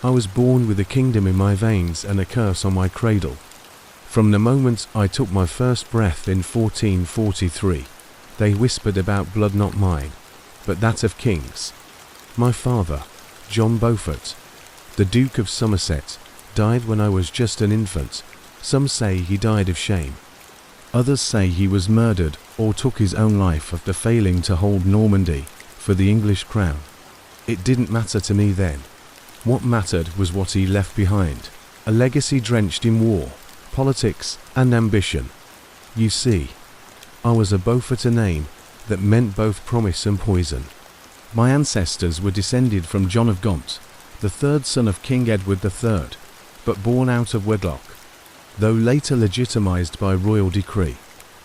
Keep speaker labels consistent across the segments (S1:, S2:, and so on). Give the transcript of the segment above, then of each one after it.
S1: I was born with a kingdom in my veins and a curse on my cradle. From the moment I took my first breath in 1443, they whispered about blood not mine, but that of kings. My father, John Beaufort, the Duke of Somerset, died when I was just an infant. Some say he died of shame. Others say he was murdered or took his own life after failing to hold Normandy for the English crown. It didn't matter to me then. What mattered was what he left behind, a legacy drenched in war, politics, and ambition. You see, I was a Beaufort, a name that meant both promise and poison. My ancestors were descended from John of Gaunt, the third son of King Edward III, but born out of wedlock. Though later legitimized by royal decree,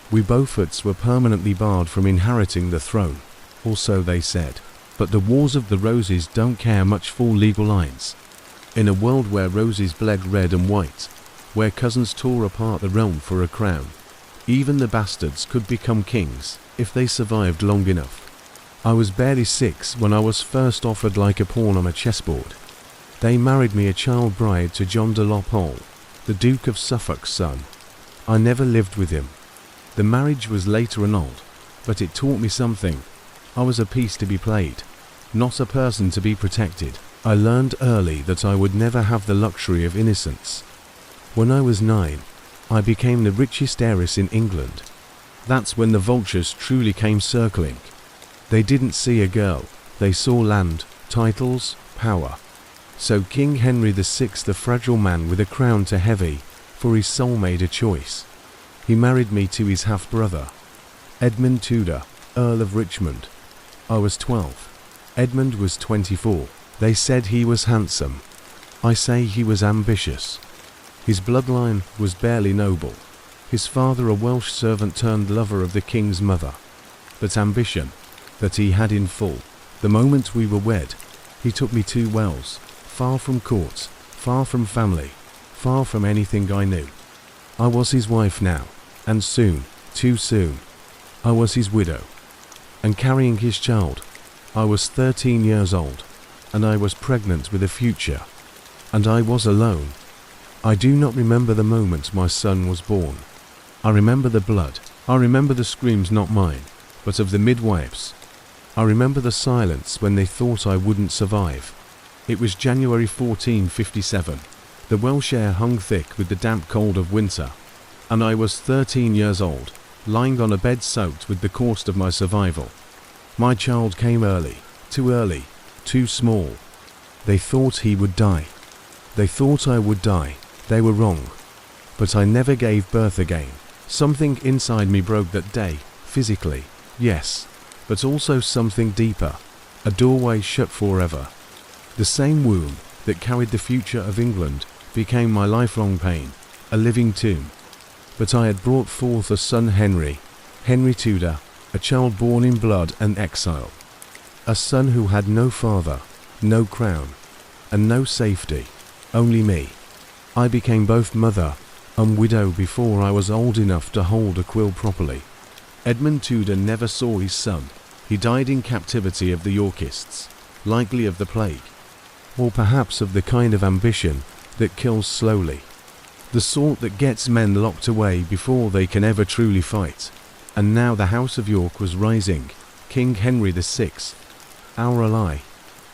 S1: we Beauforts were permanently barred from inheriting the throne, or so they said. But the Wars of the Roses don't care much for legal lines. In a world where roses bled red and white, where cousins tore apart the realm for a crown, even the bastards could become kings if they survived long enough. I was barely 6 when I was first offered like a pawn on a chessboard. They married me a child bride to John de Lopole, the Duke of Suffolk's son. I never lived with him. The marriage was later annulled, but it taught me something. I was a piece to be played, not a person to be protected. I learned early that I would never have the luxury of innocence. When I was 9, I became the richest heiress in England. That's when the vultures truly came circling. They didn't see a girl, they saw land, titles, power. So King Henry VI, the fragile man with a crown too heavy for his soul, made a choice. He married me to his half-brother, Edmund Tudor, Earl of Richmond. I was 12. Edmund was 24. They said he was handsome. I say he was ambitious. His bloodline was barely noble. His father a Welsh servant turned lover of the king's mother. But ambition, that he had in full. The moment we were wed, he took me to Wales, far from court, far from family, far from anything I knew. I was his wife now, and soon, too soon, I was his widow. And carrying his child. I was 13 years old, and I was pregnant with a future. And I was alone. I do not remember the moment my son was born. I remember the blood. I remember the screams not mine, but of the midwives. I remember the silence when they thought I wouldn't survive. It was January 1457. The Welsh air hung thick with the damp cold of winter, and I was 13 years old, lying on a bed soaked with the cost of my survival. My child came early, too small. They thought he would die. They thought I would die. They were wrong. But I never gave birth again. Something inside me broke that day, physically, yes, but also something deeper, a doorway shut forever. The same womb that carried the future of England became my lifelong pain, a living tomb. But I had brought forth a son, Henry Tudor, a child born in blood and exile. A son who had no father, no crown, and no safety, only me. I became both mother and widow before I was old enough to hold a quill properly. Edmund Tudor never saw his son. He died in captivity of the Yorkists, likely of the plague, or perhaps of the kind of ambition that kills slowly. The sort that gets men locked away before they can ever truly fight. And now the House of York was rising. King Henry VI, our ally,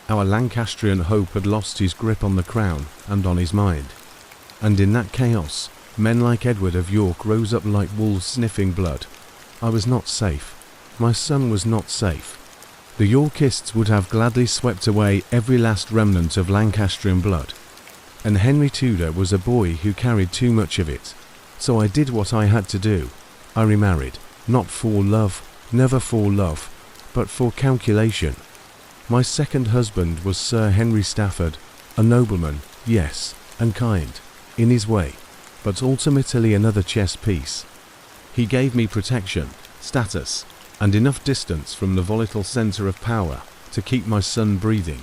S1: our Lancastrian hope, had lost his grip on the crown and on his mind. And in that chaos, men like Edward of York rose up like wolves sniffing blood. I was not safe. My son was not safe. The Yorkists would have gladly swept away every last remnant of Lancastrian blood. And Henry Tudor was a boy who carried too much of it. So I did what I had to do. I remarried, not for love, never for love, but for calculation. My second husband was Sir Henry Stafford, a nobleman, yes, and kind, in his way, but ultimately another chess piece. He gave me protection, status, and enough distance from the volatile center of power to keep my son breathing.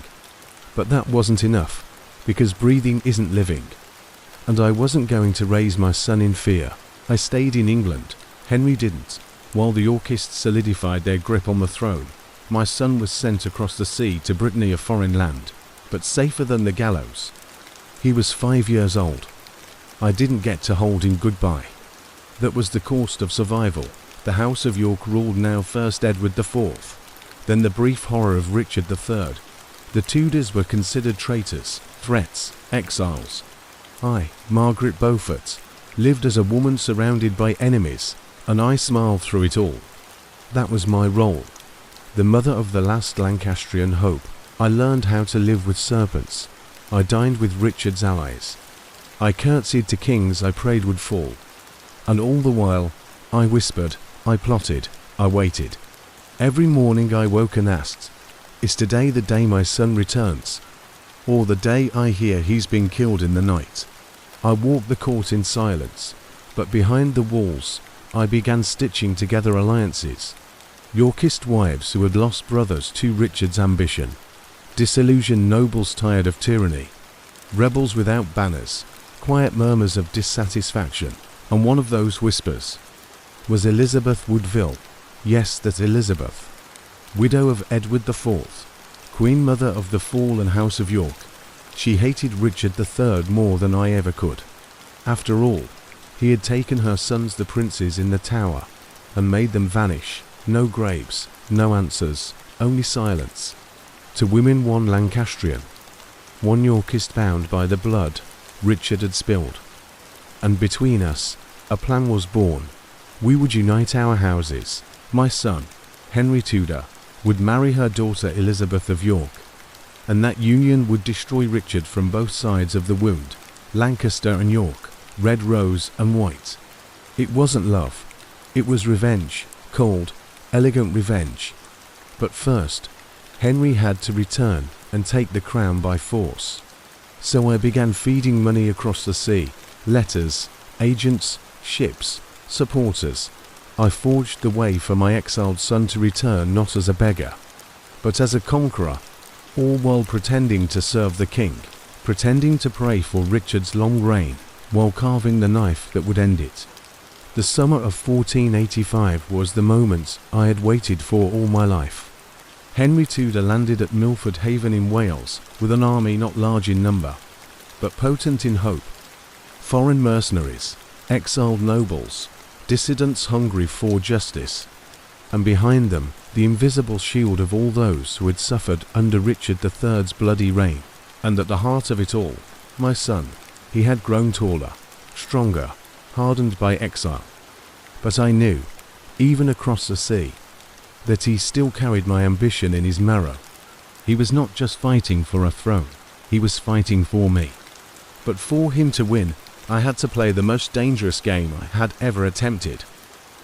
S1: But that wasn't enough, because breathing isn't living. And I wasn't going to raise my son in fear. I stayed in England. Henry didn't. While the Yorkists solidified their grip on the throne, my son was sent across the sea to Brittany, a foreign land, but safer than the gallows. He was 5 years old. I didn't get to hold him goodbye. That was the cost of survival. The House of York ruled now first Edward IV, then the brief horror of Richard III. The Tudors were considered traitors, threats, exiles. I, Margaret Beaufort, lived as a woman surrounded by enemies, and I smiled through it all. That was my role. The mother of the last Lancastrian hope. I learned how to live with serpents. I dined with Richard's allies. I curtsied to kings I prayed would fall. And all the while, I whispered, I plotted, I waited. Every morning I woke and asked, is today the day my son returns? Or the day I hear he's been killed in the night? I walked the court in silence, but behind the walls, I began stitching together alliances. Yorkist wives who had lost brothers to Richard's ambition. Disillusioned nobles tired of tyranny. Rebels without banners. Quiet murmurs of dissatisfaction. And one of those whispers was Elizabeth Woodville. Yes, that Elizabeth. Widow of Edward IV. Queen mother of the fallen House of York. She hated Richard III more than I ever could. After all, he had taken her sons the princes in the Tower, and made them vanish. No graves, no answers, only silence. To women one Lancastrian, one Yorkist bound by the blood Richard had spilled. And between us, a plan was born. We would unite our houses. My son, Henry Tudor, would marry her daughter Elizabeth of York, and that union would destroy Richard from both sides of the wound, Lancaster and York, red rose and white. It wasn't love. It was revenge, cold, elegant revenge. But first, Henry had to return and take the crown by force. So I began feeding money across the sea, letters, agents, ships, supporters. I forged the way for my exiled son to return not as a beggar, but as a conqueror, all while pretending to serve the king, pretending to pray for Richard's long reign, while carving the knife that would end it. The summer of 1485 was the moment I had waited for all my life. Henry Tudor landed at Milford Haven in Wales with an army not large in number, but potent in hope. Foreign mercenaries, exiled nobles, dissidents hungry for justice, and behind them the invisible shield of all those who had suffered under Richard III's bloody reign. And at the heart of it all, my son. He had grown taller, stronger, hardened by exile. But I knew, even across the sea, that he still carried my ambition in his marrow. He was not just fighting for a throne, he was fighting for me. But for him to win, I had to play the most dangerous game I had ever attempted.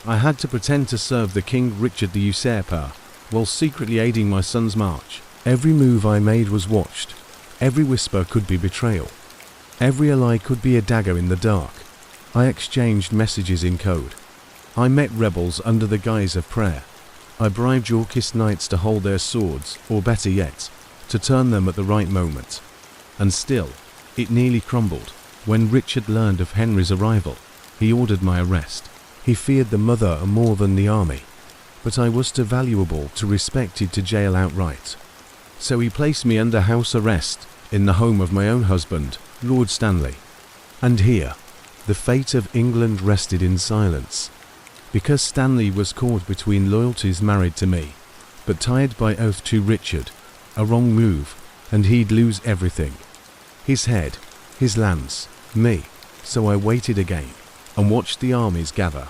S1: I had to pretend to serve the King Richard the Usurper, while secretly aiding my son's march. Every move I made was watched. Every whisper could be betrayal. Every ally could be a dagger in the dark. I exchanged messages in code. I met rebels under the guise of prayer. I bribed Yorkist knights to hold their swords, or better yet, to turn them at the right moment. And still, it nearly crumbled. When Richard learned of Henry's arrival, he ordered my arrest. He feared the mother more than the army, but I was too valuable to respected to jail outright. So he placed me under house arrest in the home of my own husband, Lord Stanley. And here, the fate of England rested in silence, because Stanley was caught between loyalties married to me, but tied by oath to Richard. A wrong move, and he'd lose everything. His head, his lands, me. So I waited again, and watched the armies gather.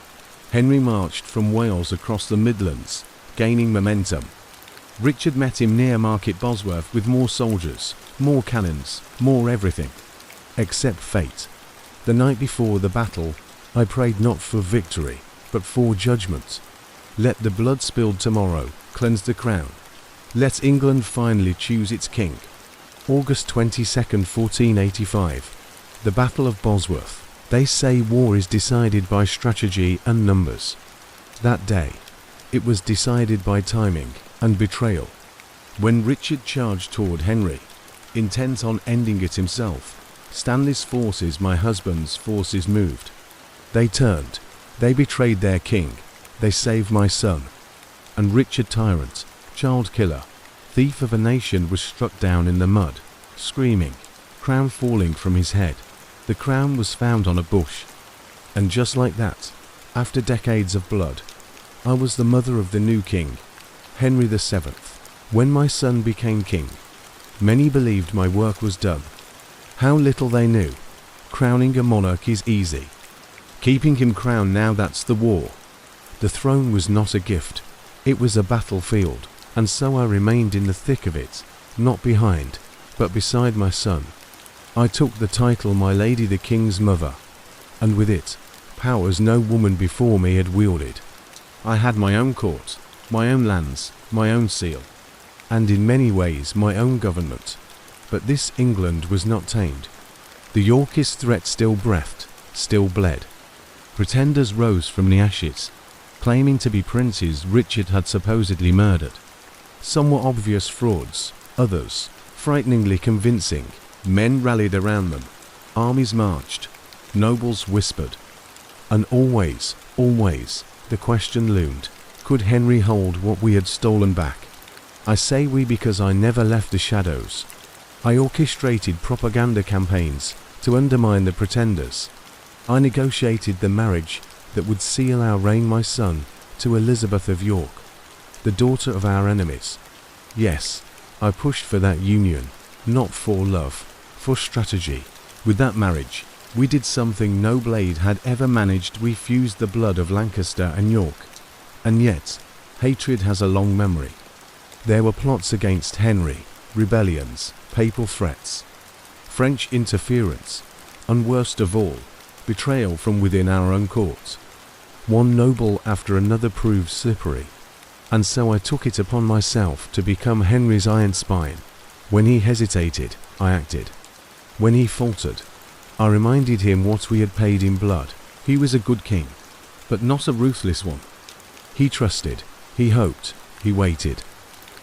S1: Henry marched from Wales across the Midlands, gaining momentum. Richard met him near Market Bosworth with more soldiers, more cannons, more everything. Except fate. The night before the battle, I prayed not for victory, but for judgment. Let the blood spilled tomorrow cleanse the crown. Let England finally choose its king. August 22nd, 1485. The Battle of Bosworth. They say war is decided by strategy and numbers. That day, it was decided by timing and betrayal. When Richard charged toward Henry, intent on ending it himself, Stanley's forces, my husband's forces, moved. They turned. They betrayed their king. They saved my son. And Richard, tyrant, child killer, thief of a nation, was struck down in the mud, screaming, crown falling from his head. The crown was found on a bush. And just like that, after decades of blood, I was the mother of the new king, Henry VII. When my son became king, many believed my work was done. How little they knew. Crowning a monarch is easy. Keeping him crowned, now that's the war. The throne was not a gift. It was a battlefield, and so I remained in the thick of it, not behind, but beside my son. I took the title my lady the king's mother, and with it, powers no woman before me had wielded. I had my own court, my own lands, my own seal, and in many ways my own government. But this England was not tamed. The Yorkist threat still breathed, still bled. Pretenders rose from the ashes, claiming to be princes Richard had supposedly murdered. Some were obvious frauds, others frighteningly convincing. Men rallied around them. Armies marched. Nobles whispered. And always, the question loomed, could Henry hold what we had stolen back? I say we because I never left the shadows. I orchestrated propaganda campaigns to undermine the pretenders. I negotiated the marriage that would seal our reign, my son, to Elizabeth of York, the daughter of our enemies. Yes, I pushed for that union, not for love, for strategy. With that marriage, we did something no blade had ever managed. We fused the blood of Lancaster and York. And yet, hatred has a long memory. There were plots against Henry, rebellions, papal threats, French interference, and worst of all, betrayal from within our own court. One noble after another proved slippery, and so I took it upon myself to become Henry's iron spine. When he hesitated, I acted. When he faltered, I reminded him what we had paid in blood. He was a good king, but not a ruthless one. He trusted, he hoped, he waited.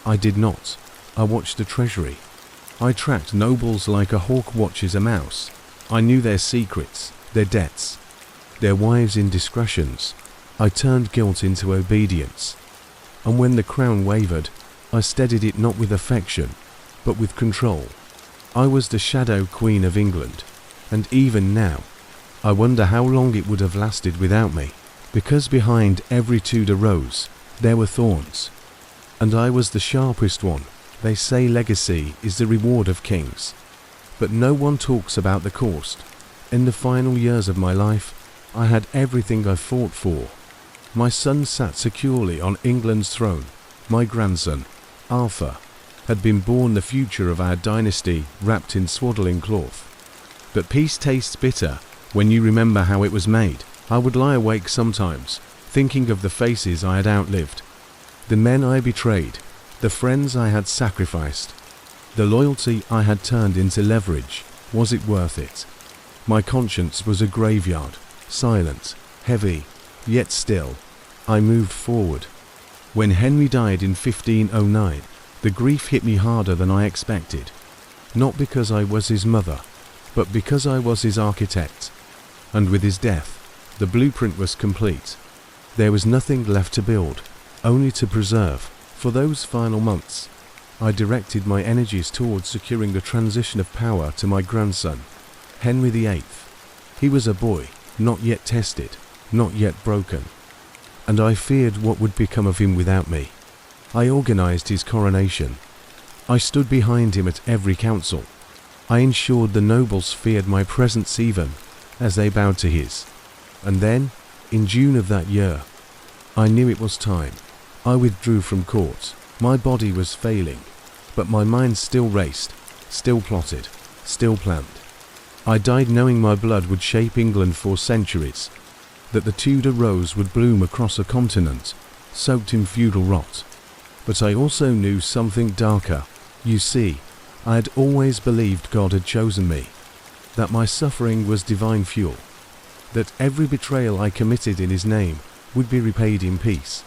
S1: I did not. I watched the treasury. I tracked nobles like a hawk watches a mouse. I knew their secrets, their debts, their wives' indiscretions. I turned guilt into obedience. And when the crown wavered, I steadied it not with affection, but with control. I was the shadow queen of England, and even now, I wonder how long it would have lasted without me, because behind every Tudor rose, there were thorns. And I was the sharpest one. They say legacy is the reward of kings. But no one talks about the cost. In the final years of my life, I had everything I fought for. My son sat securely on England's throne. My grandson, Arthur, had been born, the future of our dynasty, wrapped in swaddling cloth. But peace tastes bitter when you remember how it was made. I would lie awake sometimes, thinking of the faces I had outlived, the men I betrayed, the friends I had sacrificed, the loyalty I had turned into leverage. Was it worth it? My conscience was a graveyard, silent, heavy, yet still. I moved forward. When Henry died in 1509, the grief hit me harder than I expected. Not because I was his mother, but because I was his architect. And with his death, the blueprint was complete. There was nothing left to build, only to preserve. For those final months, I directed my energies towards securing the transition of power to my grandson, Henry VIII. He was a boy, not yet tested, not yet broken. And I feared what would become of him without me. I organized his coronation. I stood behind him at every council. I ensured the nobles feared my presence even as they bowed to his. And then, in June of that year, I knew it was time. I withdrew from court. My body was failing, but my mind still raced, still plotted, still planned. I died knowing my blood would shape England for centuries, that the Tudor rose would bloom across a continent, soaked in feudal rot. But I also knew something darker. You see, I had always believed God had chosen me, that my suffering was divine fuel, that every betrayal I committed in his name would be repaid in peace.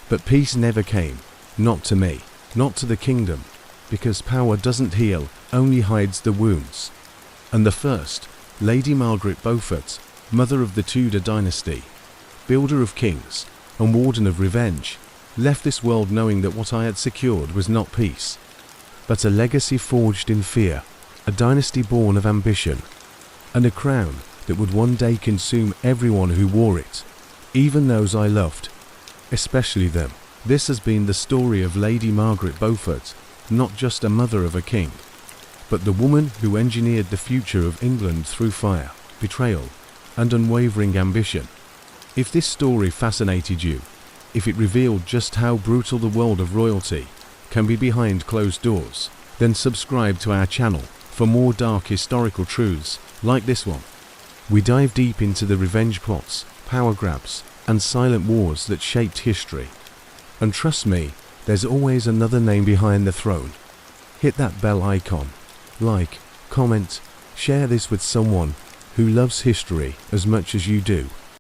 S1: But peace never came, not to me, not to the kingdom, because power doesn't heal, only hides the wounds. And the first, Lady Margaret Beaufort, mother of the Tudor dynasty, builder of kings, and warden of revenge, left this world knowing that what I had secured was not peace, but a legacy forged in fear, a dynasty born of ambition, and a crown that would one day consume everyone who wore it, even those I loved, especially them. This has been the story of Lady Margaret Beaufort, not just a mother of a king, but the woman who engineered the future of England through fire, betrayal, and unwavering ambition. If this story fascinated you, if it revealed just how brutal the world of royalty can be behind closed doors, then subscribe to our channel for more dark historical truths like this one. We dive deep into the revenge plots, power grabs, and silent wars that shaped history. And trust me, there's always another name behind the throne. Hit that bell icon, like, comment, share this with someone who loves history as much as you do.